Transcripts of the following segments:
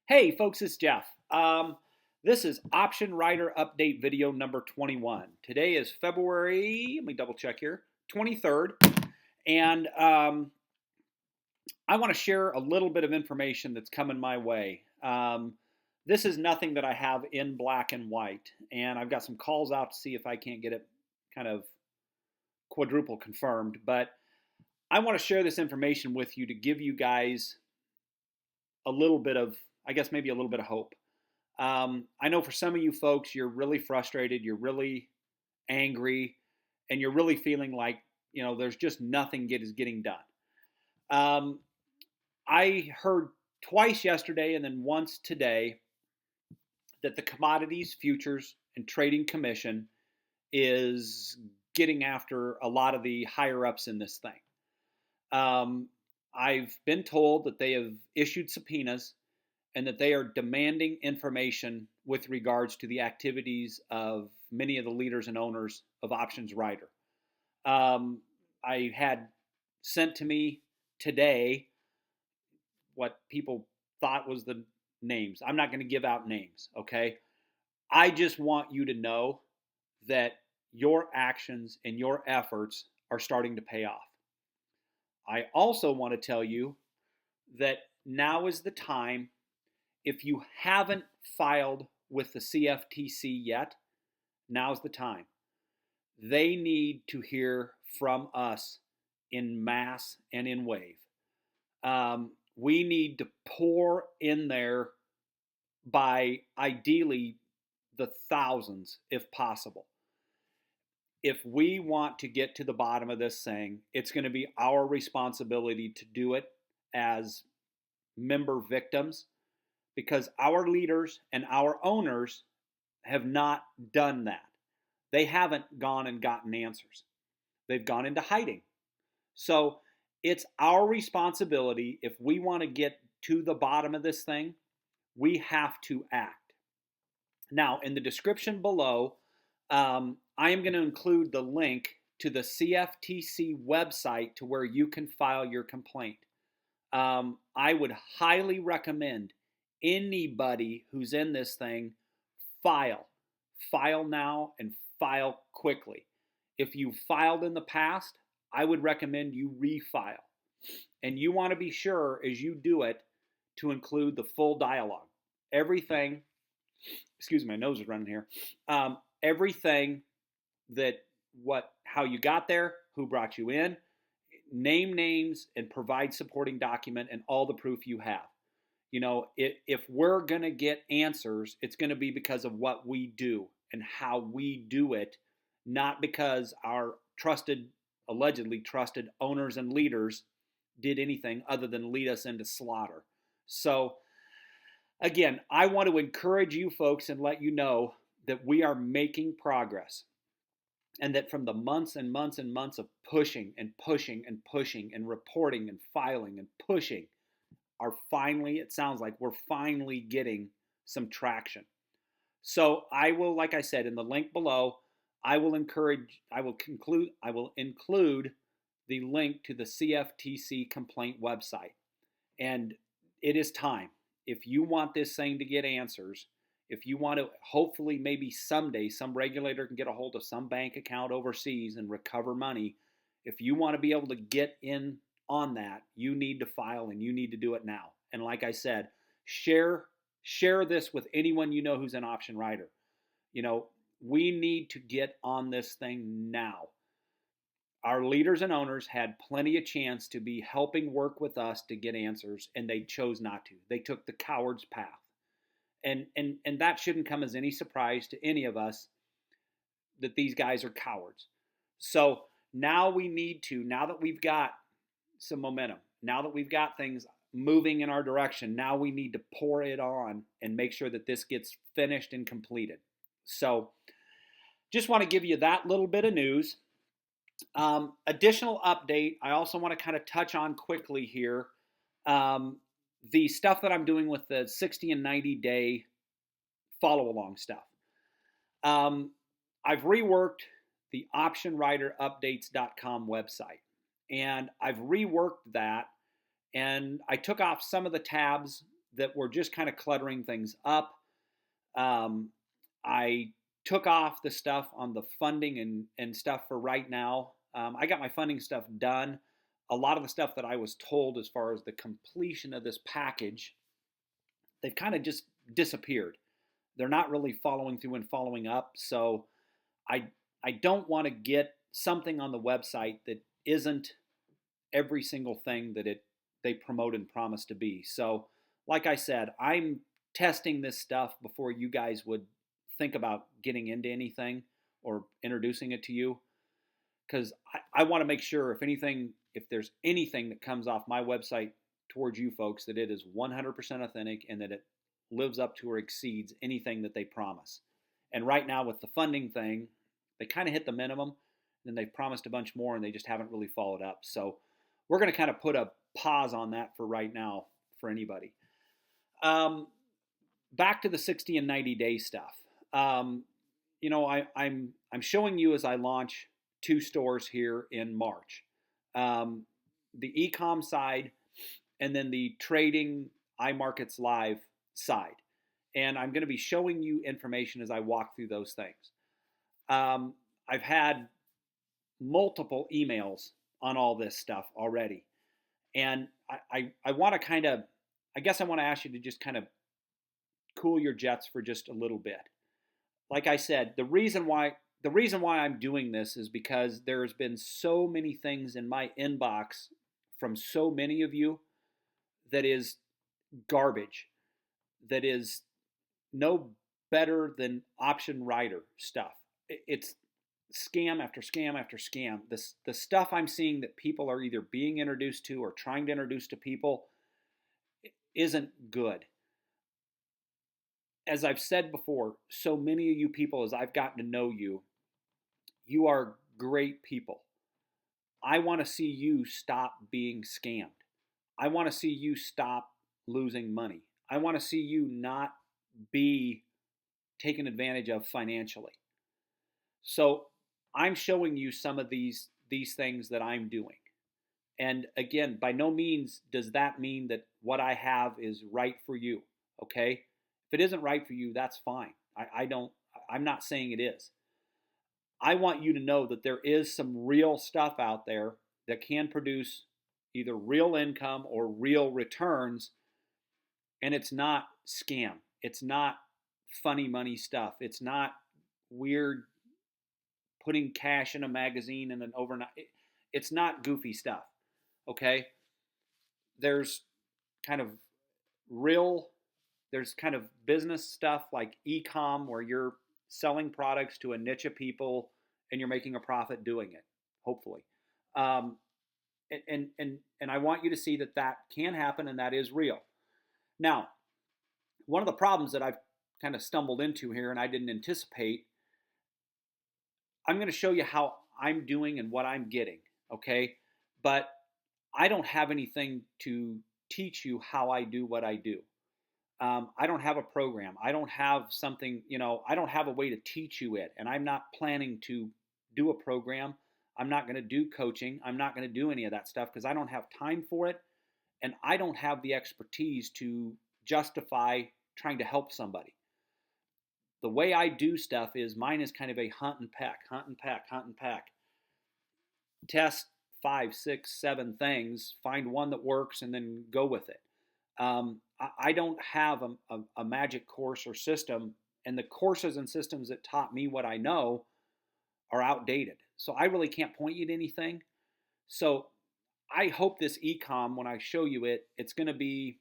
Hey folks, it's Jeff. This is Option Rider Update video number 21. Today is February, let me double check here, 23rd. And I want to share a little bit of information that's coming my way. This is nothing that I have in black and white. And I've got some calls out to see if I can't get it kind of quadruple confirmed. But I want to share this information with you to give you guys a little bit of, I guess maybe a little bit of hope. I know for some of you folks, you're really frustrated, you're really angry, and you're really feeling like, there's just nothing is getting done. I heard twice yesterday and then once today that the Commodities Futures and Trading Commission is getting after a lot of the higher ups in this thing. I've been told that they have issued subpoenas and that they are demanding information with regards to the activities of many of the leaders and owners of Options Rider. I had sent to me today what people thought was the names. I'm not going to give out names, okay? I just want you to know that your actions and your efforts are starting to pay off. I also want to tell you that now is the time. If you haven't filed with the CFTC yet, now's the time. They need to hear from us in mass and in wave. We need to pour in there by ideally the thousands, if possible. If we want to get to the bottom of this thing, it's going to be our responsibility to do it as member victims, because our leaders and our owners have not done that. They haven't gone and gotten answers. They've gone into hiding. So it's our responsibility. If we want to get to the bottom of this thing, we have to act. Now, in the description below, I am going to include the link to the CFTC website to where you can file your complaint. I would highly recommend anybody who's in this thing file now and file quickly. If you filed in the past, I would recommend you refile, and you want to be sure as you do it to include the full dialogue. Everything, excuse me, my nose is running here. Everything that how you got there, who brought you in, name names and provide supporting document and all the proof you have. If we're going to get answers, it's going to be because of what we do and how we do it, not because our allegedly trusted owners and leaders did anything other than lead us into slaughter. So, again, I want to encourage you folks and let you know that we are making progress, and that from the months and months and months of pushing and pushing and pushing and reporting and filing and pushing, it sounds like we're finally getting some traction. So I will, like I said, in the link below, I will include the link to the CFTC complaint website. And it is time. If you want this thing to get answers, if you want to, hopefully maybe someday some regulator can get a hold of some bank account overseas and recover money. If you want to be able to get in on that, you need to file, and you need to do it now. And like I said, share this with anyone you know who's an option rider. We need to get on this thing now. Our leaders and owners had plenty of chance to be helping work with us to get answers, and they chose not to. They took the coward's path. And that shouldn't come as any surprise to any of us that these guys are cowards. So now that we've got some momentum, now that we've got things moving in our direction, now we need to pour it on and make sure that this gets finished and completed. So just want to give you that little bit of news. Additional update, I also want to kind of touch on quickly here the stuff that I'm doing with the 60 and 90 day follow along stuff. I've reworked the optionriderupdates.com website, and I've reworked that, and I took off some of the tabs that were just kind of cluttering things up. I took off the stuff on the funding and stuff for right now. I got my funding stuff done. A lot of the stuff that I was told as far as the completion of this package, they've kind of just disappeared. They're not really following through and following up. So I I don't want to get something on the website that isn't every single thing that they promote and promise to be. So, like I said, I'm testing this stuff before you guys would think about getting into anything or introducing it to you, because I want to make sure if there's anything that comes off my website towards you folks, that it is 100% authentic and that it lives up to or exceeds anything that they promise. And right now with the funding thing, they kind of hit the minimum, and they've promised a bunch more, and they just haven't really followed up. So we're going to kind of put a pause on that for right now for anybody. Back to the 60 and 90 day stuff. I'm showing you as I launch 2 stores here in March. The e-com side and then the trading iMarkets Live side. And I'm going to be showing you information as I walk through those things. I've had multiple emails on all this stuff already. And I want to I want to ask you to just kind of cool your jets for just a little bit. Like I said, the reason why I'm doing this is because there's been so many things in my inbox from so many of you that is garbage, that is no better than option writer stuff. It's scam after scam after scam. The stuff I'm seeing that people are either being introduced to or trying to introduce to people isn't good. As I've said before, so many of you people, as I've gotten to know you, you are great people. I want to see you stop being scammed. I want to see you stop losing money. I want to see you not be taken advantage of financially. So I'm showing you some of these things that I'm doing. And again, by no means does that mean that what I have is right for you. Okay? If it isn't right for you, that's fine. I'm not saying it is. I want you to know that there is some real stuff out there that can produce either real income or real returns, and it's not scam. It's not funny money stuff. It's not weird putting cash in a magazine and an overnight. It's not goofy stuff. Okay? There's kind of business stuff like e-com where you're selling products to a niche of people and you're making a profit doing it, hopefully. And I want you to see that can happen and that is real. Now, one of the problems that I've kind of stumbled into here and I didn't anticipate, I'm going to show you how I'm doing and what I'm getting, okay? But I don't have anything to teach you how I do what I do. I don't have a program. I don't have something, I don't have a way to teach you it. And I'm not planning to do a program. I'm not going to do coaching. I'm not going to do any of that stuff because I don't have time for it. And I don't have the expertise to justify trying to help somebody. The way I do stuff is mine is kind of a hunt and peck. Test 5, 6, 7 things, find one that works, and then go with it. I don't have a magic course or system, and the courses and systems that taught me what I know are outdated. So I really can't point you to anything. So I hope this e-com, when I show you it, it's going to be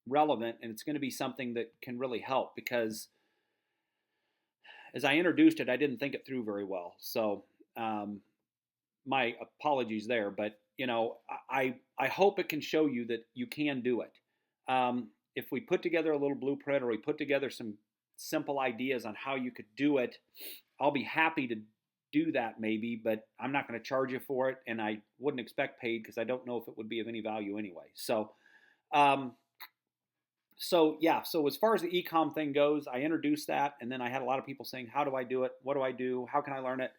relevant and it's going to be something that can really help, because as I introduced it, I didn't think it through very well. So my apologies there, but I hope it can show you that you can do it. If we put together a little blueprint or we put together some simple ideas on how you could do it, I'll be happy to do that maybe, but I'm not going to charge you for it, and I wouldn't expect paid because I don't know if it would be of any value anyway. So as far as the e-com thing goes, I introduced that, and then I had a lot of people saying, how do I do it? What do I do? How can I learn it?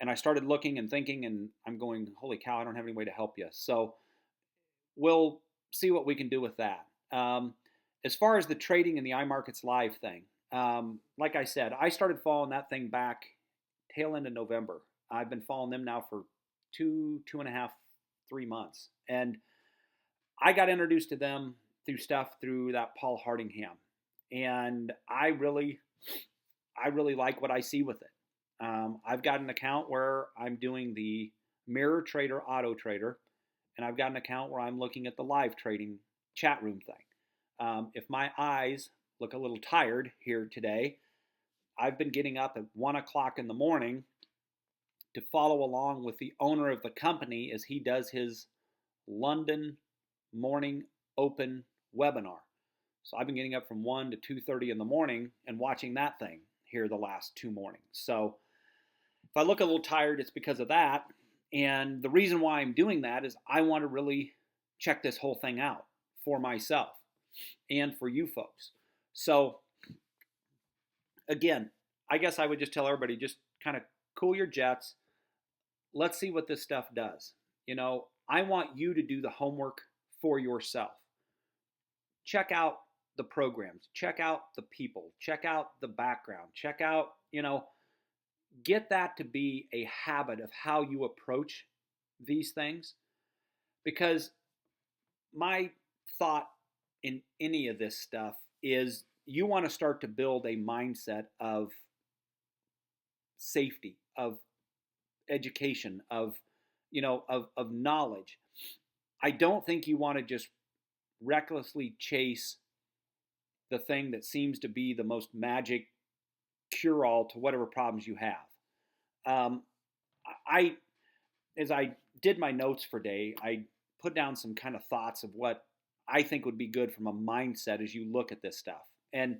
And I started looking and thinking, and I'm going, holy cow, I don't have any way to help you. So we'll see what we can do with that. As far as the trading and the iMarkets Live thing, like I said, I started following that thing back tail end of November. I've been following them now for 2.5, 3 months. And I got introduced to them through that Paul Hardingham. And I really like what I see with it. I've got an account where I'm doing the Mirror Trader Auto Trader, and I've got an account where I'm looking at the live trading chat room thing. If my eyes look a little tired here today, I've been getting up at 1 o'clock in the morning to follow along with the owner of the company as he does his London morning open webinar. So I've been getting up from 1 to 2:30 in the morning and watching that thing here the last 2 mornings. So if I look a little tired, it's because of that. And the reason why I'm doing that is I want to really check this whole thing out for myself and for you folks. So again, I guess I would just tell everybody, just kind of cool your jets. Let's see what this stuff does. I want you to do the homework for yourself. Check out the programs, check out the people, check out the background, check out, get that to be a habit of how you approach these things. Because my thought in any of this stuff is you want to start to build a mindset of safety, of education, of knowledge. I don't think you want to just recklessly chase the thing that seems to be the most magic cure-all to whatever problems you have. As I did my notes for today, I put down some kind of thoughts of what I think would be good from a mindset as you look at this stuff. And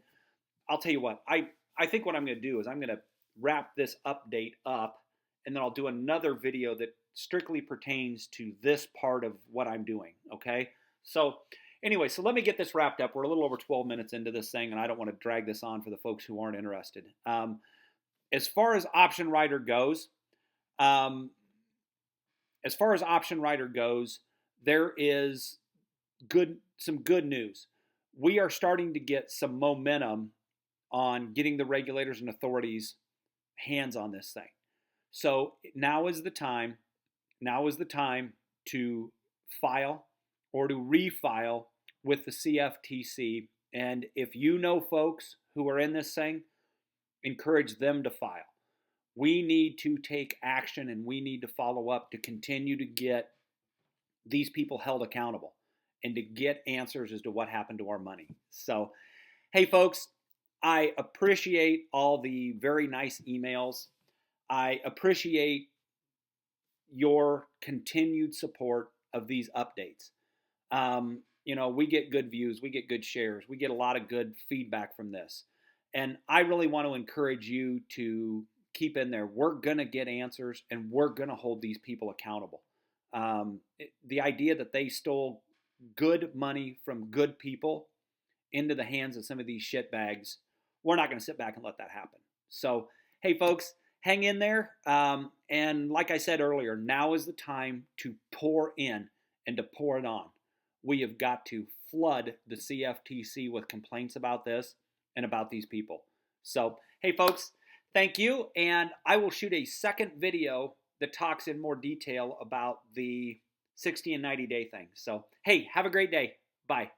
I'll tell you what, I think what I'm going to do is I'm going to wrap this update up, and then I'll do another video that strictly pertains to this part of what I'm doing, okay? So anyway, so let me get this wrapped up. We're a little over 12 minutes into this thing, and I don't want to drag this on for the folks who aren't interested. As far as Option Writer goes, there is some good news. We are starting to get some momentum on getting the regulators and authorities hands on this thing. So now is the time to file or to refile with the CFTC. And if you know folks who are in this thing, encourage them to file. We need to take action, and we need to follow up to continue to get these people held accountable and to get answers as to what happened to our money. So, hey folks, I appreciate all the very nice emails. I appreciate your continued support of these updates. We get good views, we get good shares, we get a lot of good feedback from this. And I really want to encourage you to keep in there. We're going to get answers, and we're going to hold these people accountable. The idea that they stole good money from good people into the hands of some of these shitbags, we're not going to sit back and let that happen. So, hey folks, hang in there. And like I said earlier, now is the time to pour in and to pour it on. We have got to flood the CFTC with complaints about this and about these people. So, hey folks, thank you. And I will shoot a second video that talks in more detail about the 60 and 90 day thing. So, hey, have a great day. Bye.